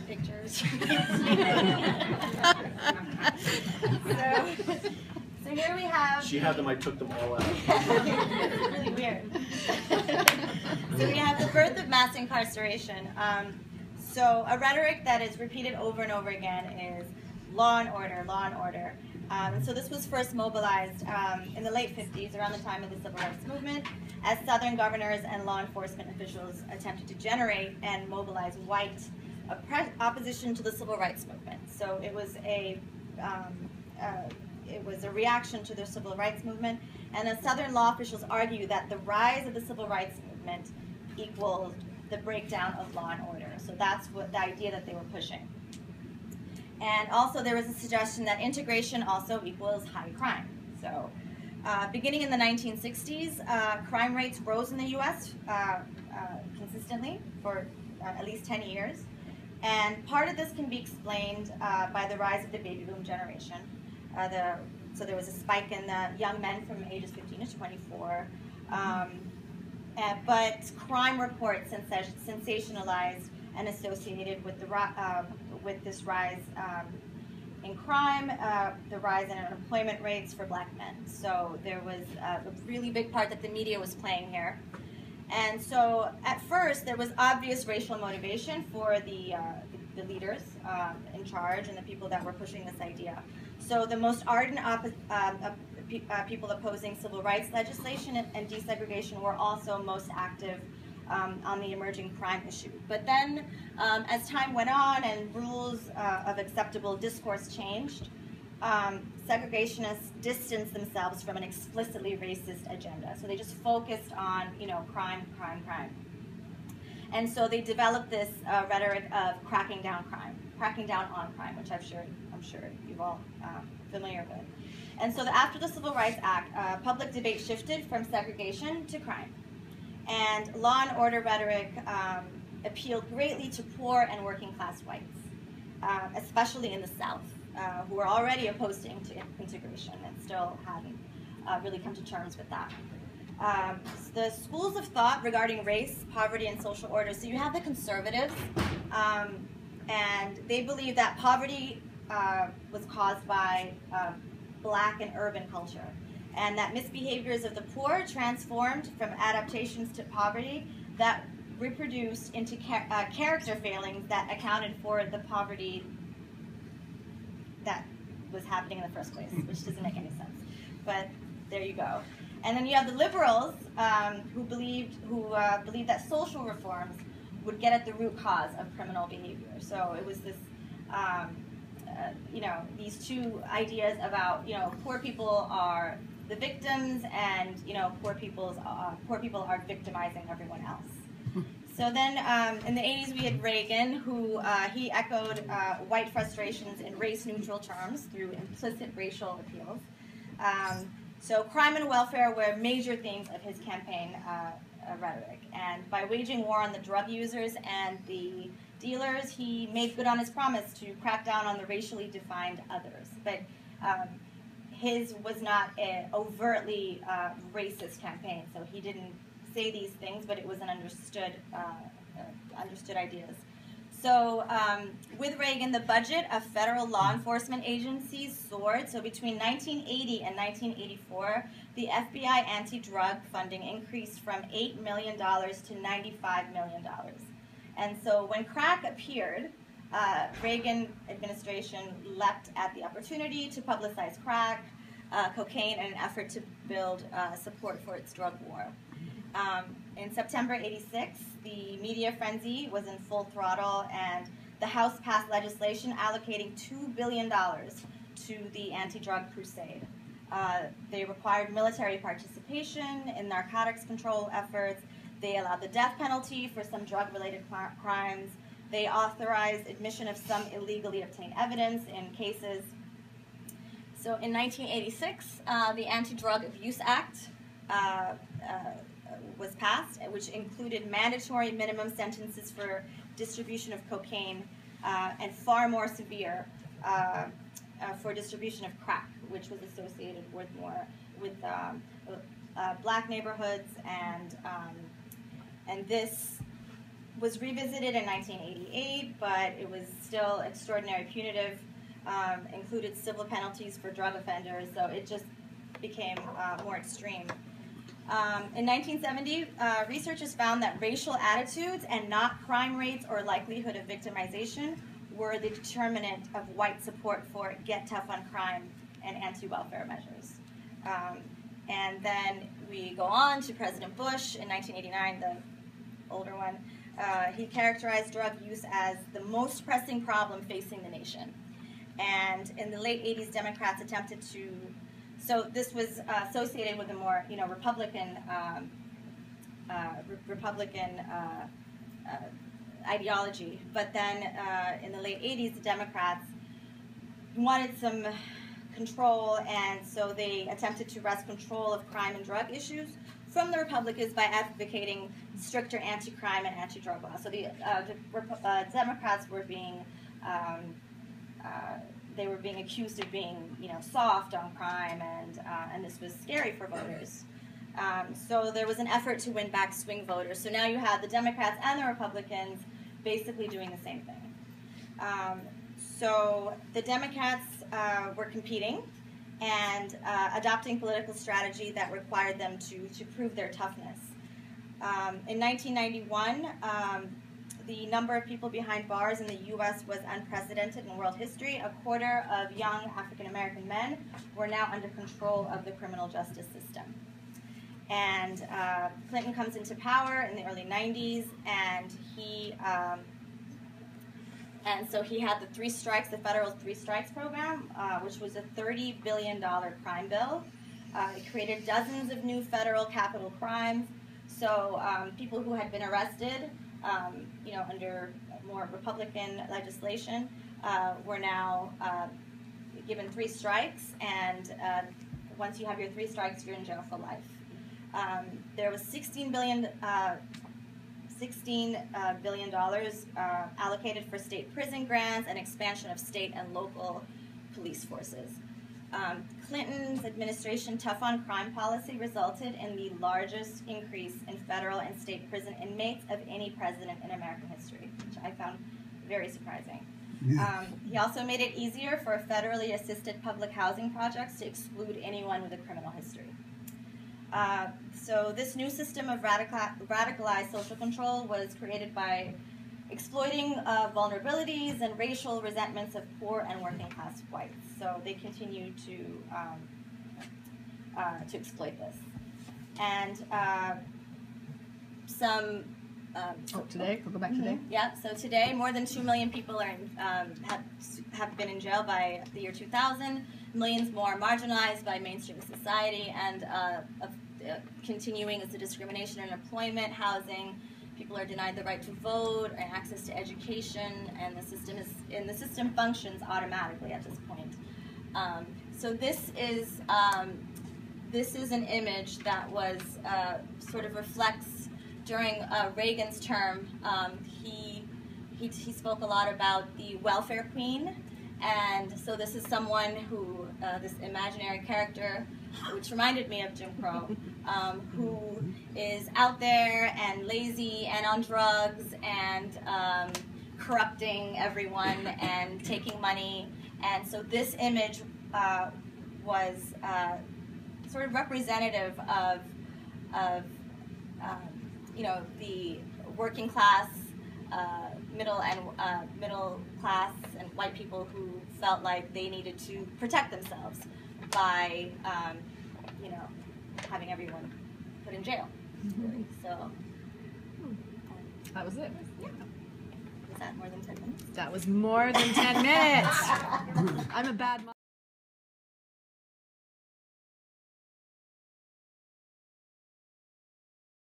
pictures. So here we have... She had them, I took them all out. It's really weird. So we have the birth of mass incarceration. So a rhetoric that is repeated over and over again is law and order, law and order. So this was first mobilized in the late 50s, around the time of the Civil Rights Movement, as Southern governors and law enforcement officials attempted to generate and mobilize white opposition to the Civil Rights Movement. So it was a reaction to the Civil Rights Movement, and the Southern law officials argue that the rise of the Civil Rights Movement equaled the breakdown of law and order. So that's what the idea that they were pushing. And also there was a suggestion that integration also equals high crime. So beginning in the 1960s, crime rates rose in the U.S. Consistently for at least 10 years. And part of this can be explained by the rise of the baby boom generation. So there was a spike in the young men from ages 15 to 24. But crime reports sensationalized and associated with this rise in crime, the rise in unemployment rates for black men. So there was a really big part that the media was playing here. And so at first there was obvious racial motivation for the leaders in charge and the people that were pushing this idea. So the most ardent people opposing civil rights legislation and desegregation were also most active on the emerging crime issue. But then, as time went on and rules of acceptable discourse changed, segregationists distanced themselves from an explicitly racist agenda. So they just focused on, crime, crime, crime. And so they developed this rhetoric of cracking down on crime, which I'm sure you're all familiar with. And so after the Civil Rights Act, public debate shifted from segregation to crime. And law and order rhetoric appealed greatly to poor and working class whites, especially in the South, who were already opposed to integration and still hadn't really come to terms with that. The schools of thought regarding race, poverty, and social order. So you have the conservatives, and they believe that poverty was caused by black and urban culture, and that misbehaviors of the poor transformed from adaptations to poverty that reproduced into character failings that accounted for the poverty that was happening in the first place, which doesn't make any sense. But there you go. And then you have the liberals who believed that social reforms would get at the root cause of criminal behavior. So it was this, these two ideas about, poor people are the victims, and poor people are victimizing everyone else. So then in the 80s we had Reagan, who he echoed white frustrations in race-neutral terms through implicit racial appeals. So crime and welfare were major themes of his campaign rhetoric. And by waging war on the drug users and the dealers, he made good on his promise to crack down on the racially defined others. But his was not an overtly racist campaign, so he didn't say these things, but it was an understood ideas. So with Reagan, the budget of federal law enforcement agencies soared. So between 1980 and 1984, the FBI anti-drug funding increased from $8 million to $95 million. And so when crack appeared, Reagan administration leapt at the opportunity to publicize crack, cocaine, in an effort to build support for its drug war. In September '86, the media frenzy was in full throttle, and the House passed legislation allocating $2 billion to the anti-drug crusade. They required military participation in narcotics control efforts. They allowed the death penalty for some drug-related crimes. They authorized admission of some illegally obtained evidence in cases. So in 1986, the Anti-Drug Abuse Act was passed, which included mandatory minimum sentences for distribution of cocaine and far more severe for distribution of crack, which was associated with black neighborhoods, and this was revisited in 1988, but it was still extraordinary punitive, included civil penalties for drug offenders, so it just became more extreme. In 1970, researchers found that racial attitudes and not crime rates or likelihood of victimization were the determinant of white support for get tough on crime and anti-welfare measures. And then we go on to President Bush in 1989, the older one. He characterized drug use as the most pressing problem facing the nation. And in the late 80s, Democrats attempted to, so this was associated with a more, Republican ideology. But then in the late 80s, the Democrats wanted some control, and so they attempted to wrest control of crime and drug issues from the Republicans by advocating stricter anti-crime and anti-drug laws. So the Democrats were being they were being accused of being, soft on crime, and this was scary for voters. So there was an effort to win back swing voters. So now you have the Democrats and the Republicans basically doing the same thing. So the Democrats were competing and adopting political strategy that required them to prove their toughness. In 1991, the number of people behind bars in the U.S. was unprecedented in world history. A quarter of young African-American men were now under control of the criminal justice system. And Clinton comes into power in the early 90s, and so he had the three strikes, the federal three strikes program, which was a $30 billion crime bill. It created dozens of new federal capital crimes. So people who had been arrested, under more Republican legislation, were now given three strikes, and once you have your three strikes, you're in jail for life. There was $16 billion allocated for state prison grants and expansion of state and local police forces. Clinton's administration tough on crime policy resulted in the largest increase in federal and state prison inmates of any president in American history, which I found very surprising. He also made it easier for federally assisted public housing projects to exclude anyone with a criminal history. So this new system of radicalized social control was created by exploiting vulnerabilities and racial resentments of poor and working class whites. So they continue to exploit this. And today? We'll go back today? Yeah, so today more than 2 million people are have been in jail by the year 2000. Millions more marginalized by mainstream society, and continuing is the discrimination in employment, housing. People are denied the right to vote and access to education, and the system functions automatically at this point. So this is an image that was sort of reflects during Reagan's term. He spoke a lot about the welfare queen, and so this is someone who this imaginary character, which reminded me of Jim Crow, who is out there and lazy and on drugs and corrupting everyone and taking money. And so this image was sort of representative of the working class, middle class and white people who felt like they needed to protect themselves by having everyone put in jail. So that was it. Yeah. Was that more than 10 minutes? That was more than 10 minutes. I'm a bad mom.